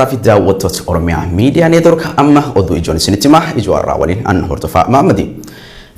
Hordoftoota fi daawwattoota Oromiyaa Miidiyaa Neetwork amma oduu ijoon isinitti himaa ijoo irraa waliin an hordofaa Maamadi.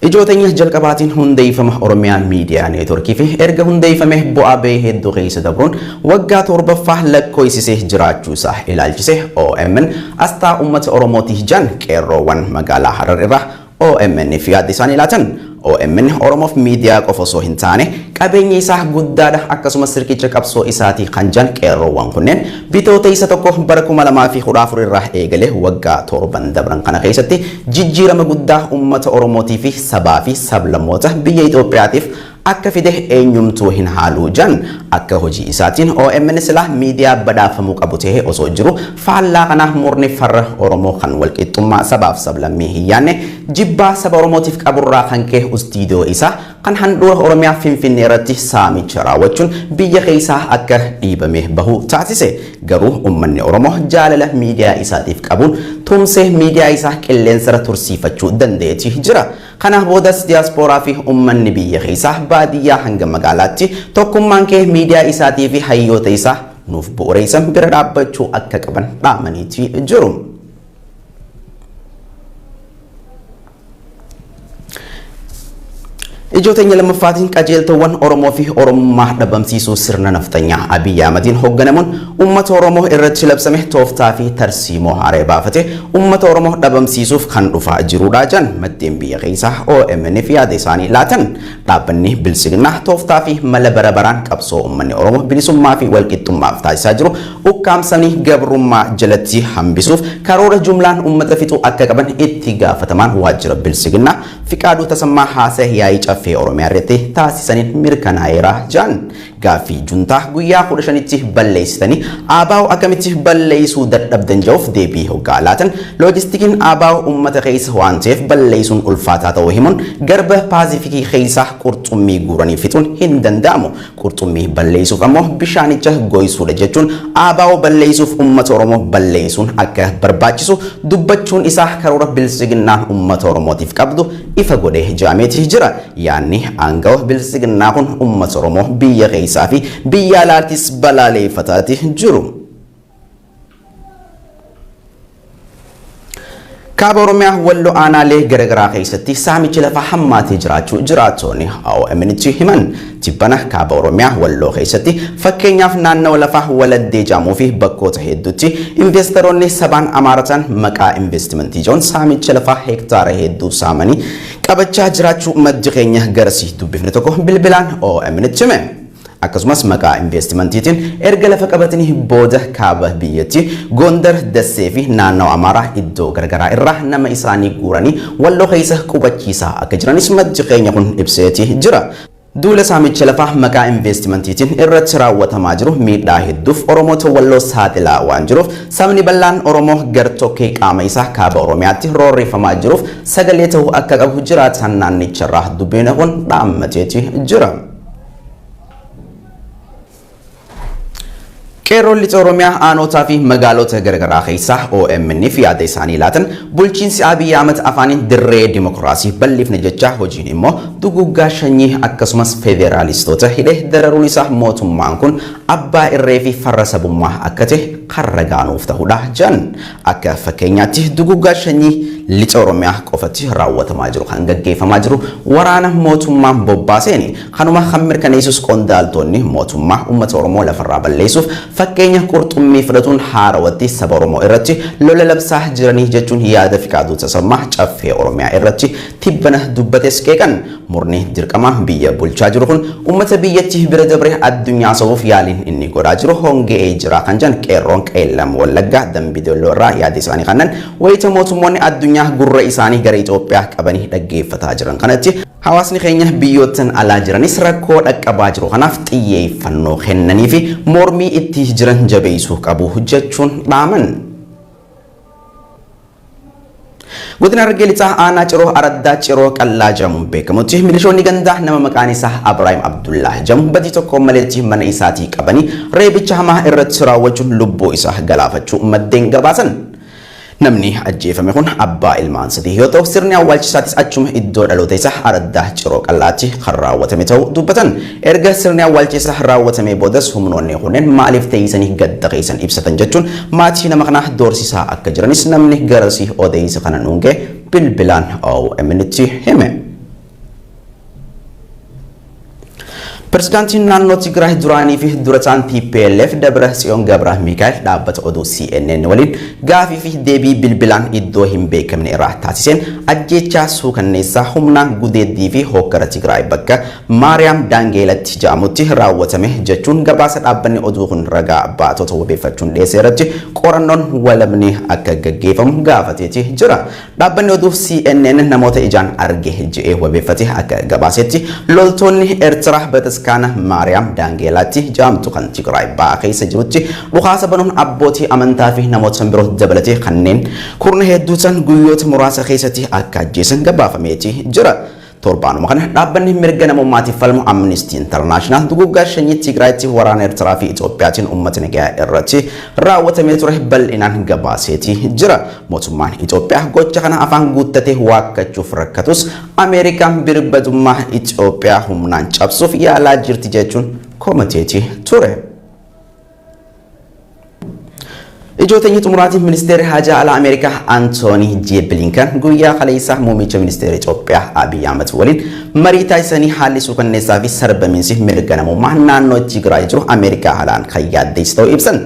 Ijoo teenya jalqabaatiin hundeeffama Oromiyaa Miidiyaa Neetworkii fi erga hundeeffame bu'aa bahee hedduu keessa dabruun waggaa torbaffaa lakkoofsisee jiraachuu isaa ilaalchise OMN asxaa uummata Oromootii jan qeerroowwan magaalaa Harar irraa OMN fi yaada isaanii laatan. OMN Oromoof miidiyaa qofa osoo hin taane qabeenya isaa guddaadha akkasumas sirkicha qabsoo isaatii kan jan qeerroowwan kunneen bitoota isa tokko bara 2014 irraa eegalee waggaa torban dabran kana keessatti jijjiirama guddaa uummata Oromootii fi sabaa fi sablammoota biyya Itoophiyaatiif akka fide eenyumtuu hin haaluu jan akka hojii isaatiin OMN sila miidiyaa badhaafamuu qabu ta'ee osoo jiru faallaa kana murni farra Oromoo kan walqixxummaa sabaaf sablammii hin yaanne jibbaa saba Oromootiif qaburraa kan ka'e istiidiyoo isaa kan handhuura Oromiyaa finfinnee irratti saamicha raawwachuun biyya keessaa akka dhiibame bahu taasise. Garuu uummanni Oromoo jaalala miidiyaa isaatiif qabuun tumsee miidiyaa isaa qilleensarra tursiifachuu dandeetii jira. Kanaaf boodas diiyaaspooraa fi uummanni biyya keessaa baadiyyaa hanga magaalaatti tokkummaan kee miidiyaa isaatii fi hayyoota isaa nuuf bu'uureessan bira dhaabbachuu akka qaban dhaamaniitii jiru. Ijoo teenya lammaffaatiin qajeeltowwan Oromoo fi Oromummaa dhabamsiisuu sirna naftanyaa Abiy Ahmediin hoogganamuun uummata Oromoo irratti labsame tooftaa fi tarsiimoo haaree baafate uummata Oromoo dhabamsiisuuf kan dhufaa jirudha jan maddeen biyya keessaa OMN fi yaada isaanii laatan. Dhaabbanni bilisiginnaa tooftaa fi mala barabaraan qabsoo uummanni Oromoo bilisummaa fi walqixxummaaf taasisaa jiru ukkaamsanii gabrummaa jalatti hambisuuf karoora jumlaan uummata fixuu akka qaban itti gaafatamaan waajjira bilisiginnaa Fiqaaduu Tasammaa haasa'e yaa'ii Oromiyaa irratti taasisaniin mirkanaa'eera jan. Gaaffii juntaa guyyaa 15tti balleessitanii ABO akkamitti balleessuu dadhabdan jedhuuf deebii hoggaa laatan loojistikiin ABO uummata keessa waan ta'eef balleessuun ulfaataa ta'uu himuun garba paasifikii keessa qurxummii guuranii fixuun hin danda'amu. Qurxummii balleessuuf ammoo bishaanicha goysuudha jechuun ABO balleessuuf uummata Oromoo balleessuun akka barbaachisu dubbachuun isaa karoora bilisiginnaan uummata Oromootiif qabdu ifa godhee jaameetii jira. Yaanni aangawa bilisiginnaa kun uummata Oromoo biyya keessaa fi biyya alaattis balaaleeffataati jiru. Kaaba Oromiyaa Walloo aanaalee garagaraa keessatti saamichi lafa hammaatee jiraachuu jiraattonni OMN'tti himan. Jibbana Kaaba Oromiyaa Walloo keessatti fakkeenyaaf naannoo lafa waladdee jaamuu fi bakkoota hedduutti investoroonni sabaan amaaratan maqaa investimentii joon saamicha lafa hektaara hedduu saamanii qabachaa jiraachuu maddi keenya garasii dubbifne tokko bilbilaan OMN'tti hime. Akkasumas maqaa investimentiitiin erga lafa qabatanii booda kaaba biyyatti Gondar Dassee fi naannoo Amaaraa iddoo garagaraa irraa nama isaanii guuranii Walloo keessa qubachiisaa akka jiranis maddi keenya kun ibseetii jira. Duula saamicha lafaa maqaa investimentiitiin irratti raawwatamaa jiru miidhaa hedduuf Oromoota Walloo saaxilaa waan jiruuf sabni bal'aan Oromoo gartokkee qaama isaa kaaba Oromiyaatti roorrifamaa jiruuf sagalee ta'uu akka qabu jiraatan naannicharraa dubbina kun dhaammateetii jira. Qeerroon lixa Oromiyaa aanootaa fi magaalota garagaraa keessaa OMN fi yaada isaanii laatan bulchiinsi Abiy Ahmed afaaniin dirree dimokiraasii bal'ifne jecha hojiin immoo duguggaa sanyii akkasumas federaalistoota hidhee dararuun isaa mootummaan kun abbaa irree fi farra sabummaa akka ta'e kan ragaanuuf ta'udha jan. Akka fakkeenyaatti duguggaa sanyii lixa Oromiyaa qofatti raawwatamaa jiru kan gaggeeffamaa jiru waraana mootummaan bobbaaseeni kanuma kan mirkaneessus qondaaltonni mootummaa uummata Oromoo lafarraa balleessuuf fakkeenya qurxummii fudhatuun haarawatti saba Oromoo irratti lola labsaa jiranii jechuun yaada Fiqaaduu Tasammaa caffee Oromiyaa irratti tibbana dubbates qeeqan. Murni dirqama biyya bulchaa jiru kun uummata biyyatti bira dabree addunyaa sobuuf yaaliin inni godhaa jiru hongee jira kan jan qeerroon qeellam Wallaggaa Dambidolloo irraa yaada isaanii kannan wayita mootummoonni addunyaa gurra isaanii gara Itoophiyaa qabanii dhaggeeffataa jiran kanatti hawaasni keenya biyyootan alaa jiranis rakkoo dhaqqabaa jiru kanaaf xiyyeeffannoo kennanii fi mormii itti jiran jabeessuu qabu jechuun dhaaman. Godina Harargee lixaa aanaa ciroo araddaa ciroo qallaa jedhamuun beekamutti milishoonni gandaa nama maqaan isaa Ibraahim Abdullah jedhamu badii tokko maleetti mana isaatii qabanii reebicha hamaa irratti raawwachuun lubbuu isaa galaafachuu maddeen gabaasan. namni ajjeefame kun abbaa ilmaan sadii yoo ta'u sirni awwaalchisaatis achuma iddoo dhaloota isaa araddaa ciroo qallaatti kan raawwatame ta'uu dubbatan. Erga sirni awwaalchisaa raawwatame boodas humnoonni kunneen maaliif teessanii gadda keessan ibsatan jechuun maatii nama kanaa doorsisaa akka jiranis namni garasii odeessa kana nuungee bilbilaan OMN'tti hime. Pirezidaantiin naannoo Tigraay duraanii fi durataan TPLF Dabratsiyoon Gabra Mikaa'el dhaabbata oduu CNN waliin gaafii fi deebii bilbilaan iddoo hin beekamne irraa taasiseen ajjeechaa suukanneessaa humnaan gudeeddii fi hokkara Tigraay bakka Maariyaam Daangeelatti jedhamutti raawwatame jechuun gabaasa dhaabbanni oduu kun ragaa baatota wabeeffachuun dhiyeessee irratti qorannoon walabni akka gaggeeffamu gaafateeti jira. Dhaabbanni oduu CNN namoota ijaan arge jedhee wabeeffate akka gabaasetti loltoonni Eertiraa kana Maariyaam Daangeelatti jedhamtu kan Tigraay ba'aa keessa jirutti dhukaasa banuun abbootii amantaa fi namoota biroo dabalatee kanneen kurna hedduutan guyyoota muraasa keessatti akka ajjeesan gabaafameeti jira. Torbaanuma kana dhaabbanni mirga namummaatiif falmu Amnesty International duguggaa shanyii Tigraayitti waraana Eertiraa fi Itoophiyaatiin uummata nagaa irratti raawwatamee ture bal'inaan gabaaseeti jira. Mootummaan Itoophiyaa gocha kana afaan guuttatee waakkachuuf rakkatus Ameerikaan birmadummaa Itoophiyaa humnaan cabsuuf yaalaa jirti jechuun komateeti ture. Ijootni xumuraatiif ministeerri haajaa alaa Ameerikaa Anthony J. Blinken guyyaa kaleessaa muummicha ministeera Itoophiyaa Abiy Ahmed waliin marii taasisanii haalli suukanneessaa fi sarbamiinsi mirga namummaa naannoo Tigraay jiru Ameerikaa haalaan kan yaaddeessu ta'uu ibsan.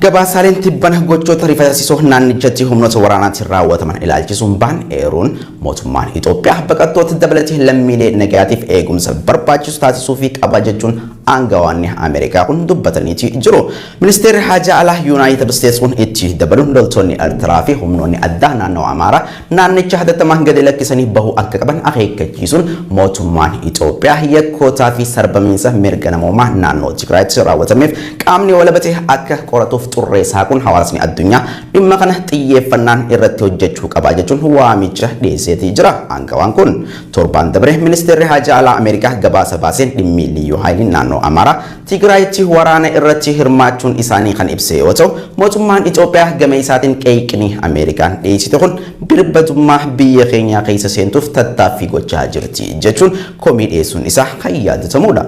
Gabaasaaleen tibbana gochoota rifaasisoo naannichatti humnoota waraanaatiin raawwataman ilaalchisuun baan eeruun mootummaan Itoophiyaa baqattoota dabalatee lammiilee nagaatiif eegumsa barbaachisu taasisuu fi qaba jechuun aangawaanni Ameerikaa kun dubbataniiti jiru. Ministeerri haajaa alaa Yuunaayitid Isteetsi kun itti dabaluun loltoonni Eertiraa fi humnoonni addaa naannoo Amaaraa naannicha hatattamaan gadi lakkisanii bahuu akka qaban akeekkachiisuun mootummaan Itoophiyaa yakkootaa fi sarbamiinsa mirga namummaa naannoo Tigraayitti raawwatameef qaamni walabatee akka qoratuuf xurreessaa kun hawaasni addunyaa dhimma kana xiyyeeffannaan irratti hojjechuu qaba jechuun waamicha dhiyeesseetii jira. Aangawaan kun torbaan dabre ministeerri haajaa alaa Ameerikaa gabaasa baaseen dhimmi liyyuu haayiliin naannoo Amaaraa Tigraayitti waraana irratti hirmaachuun isaanii kan ibse yoo ta'u mootummaan Itoophiyaa gama isaatiin qeeqni Ameerikaan dhiyeessite kun birmadummaa biyya keenyaa keessa seentuuf tattaaffii gochaa jirti jechuun komii dhiyeessuun isaa kan yaadatamudha.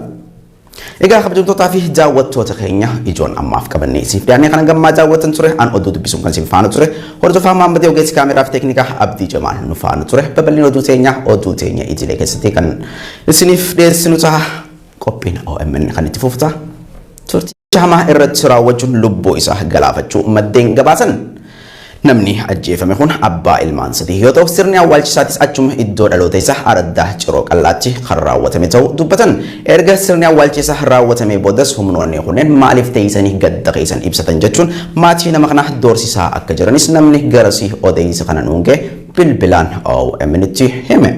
Egaa kabajamtootaa fi daawwattoota keenya ijoon ammaaf qabannee siif dhiyaannee kan gammaa daawwatan ture an oduu dubbisuun kan siif faana ture hordofaa Maammadee ogeessi kaameraa fi teeknikaa Abdii Jamaal nu faana ture babal'ina oduu teenya idilee keessatti kan isiniif dhiyeessinu ta'a qophiin OMN kan itti fufta turte hamaa irratti raawwachuun lubbuu isaa galaafachuu maddeen gabaasan. Namni ajjeefame kun abbaa ilmaan sadii yoo ta'u sirni awwaalchisaatis achuma iddoo dhaloota isaa araddaa ciroo qallaatti kan raawwatame ta'uu dubbatan. Erga sirni awwaalchisaa raawwatame boodas humnoonni kunneen maaliif teessanii gadda keessan ibsatan jechuun maatii nama kanaa doorsisaa akka jiranis namni garasii odeessa kana nuungee bilbilaan OMN'tti hime.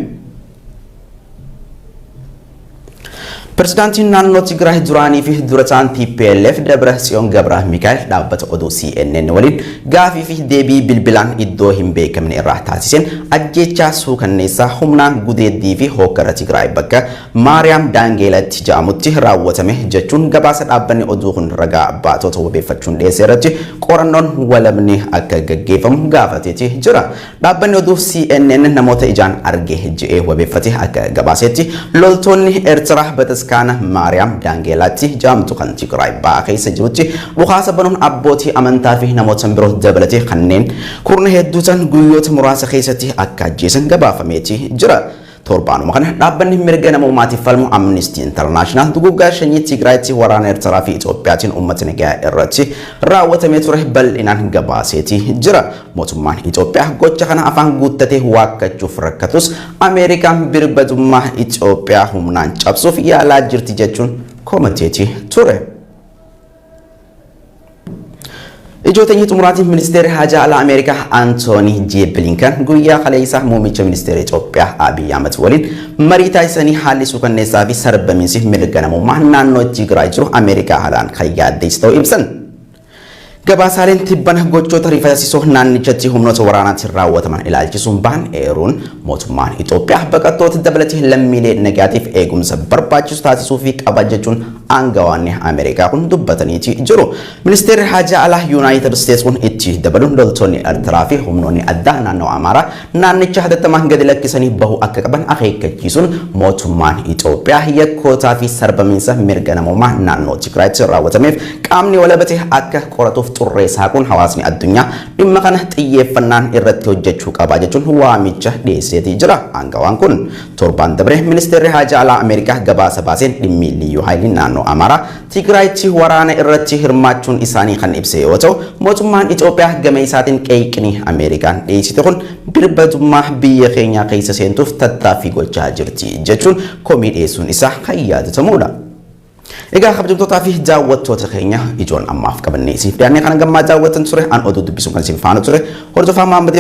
Pirezidaantiin naannoo Tigraay duraanii fi durataan TPLF Dabratsiyoon Gabra Mikaa'el dhaabbata oduu CNN waliin gaafii fi deebii bilbilaan iddoo hin beekamne irraa taasiseen ajjeechaa suukanneessaa humnaan gudeeddii fi hokkara Tigraay bakka Maariyaam Daangeelatti jedhamutti raawwatame jechuun gabaasa dhaabbanni oduu kun ragaa baatota wabeeffachuun dhiyeessee irratti qorannoon walabni akka gaggeeffamu gaafateeti jira. Dhaabbanni oduu CNN namoota ijaan arge jedhee wabeeffate akka gabaasetti loltoonni Eertiraa kana Maariyaam Daangeelatti jedhamtu kan Tigraay ba'aa keessa jirutti dhukaasa banuun abbootii amantaa fi namoota biroo dabalatee kanneen kurna hedduutan guyyoota muraasa keessatti akka ajjeesan gabaafameeti jira. Torbaanuma kana dhaabbanni mirga namummaatiif falmu Amnesty International duguggaa shanyii Tigraayitti waraana Eertiraa fi Itoophiyaatiin uummata nagaa irratti raawwatamee ture bal'inaan gabaaseeti jira. Mootummaan Itoophiyaa gocha kana afaan guuttatee waakkachuuf rakkatus Ameerikaan birmadummaa Itoophiyaa humnaan cabsuuf yaalaa jirti jechuun komateeti ture. Ijootni xumuraatiif ministeerri haajaa alaa Ameerikaa Anthony J. Blinken guyyaa kaleessaa muummicha ministeera Itoophiyaa Abiy Ahmed waliin marii taasisanii haalli suukanneessaa fi sarbamiinsi mirga namummaa naannoo Tigraay jiru Ameerikaa haalaan kan yaaddeessu ta'uu ibsan. Gabaasaaleen tibbana gochoota rifaasisoo naannichatti humnoota waraanaatiin raawwataman ilaalchisuun baan eeruun mootummaan Itoophiyaa baqattoota dabalatee lammiilee nagaatiif eegumsa barbaachisu taasisuu fi qaba jechuun aangawaanni Ameerikaa kun dubbataniiti jiru. Ministeerri Haajaa Alaa Yuunaayitid Isteets kun itti dabaluun loltoonni Eertiraa fi humnoonni addaa naannoo Amaaraa naannicha hatattamaan gadi lakkisanii bahuu akka qaban akeekkachiisuun mootummaan Itoophiyaa yakkootaa fi sarbamiinsa mirga namummaa naannoo Tigraayitti raawwatameef qaamni walabatee akka qoratuuf xurree saaquun hawaasni addunyaa dhimma kana xiyyeeffannaan irratti hojjechuu qaba jechuun waamicha dhiyeesseetii jira. Aangawaan kun torbaan dabre ministeerri Haajaa Alaa Ameerikaa gabaasa baaseen dhimmi liyyuu haayilii naannoo Amaaraa Tigraayitti waraana irratti hirmaachuun isaanii kan ibse yoo ta'u mootummaan Itoophiyaa gama isaatiin qeeqni Ameerikaan dhiyeessite kun birmadummaa biyya keenyaa keessa seentuuf tattaaffii gochaa jirti jechuun komii dhiyeessuun isaa kan yaadatamudha. Egaa kabajamtootaa fi daawwattoota keenya ijoon ammaaf qabannee siif dhiyaannee kan gammaa daawwatan ture an oduu dubbisuun kan isin faana ture hordofaa Maammadii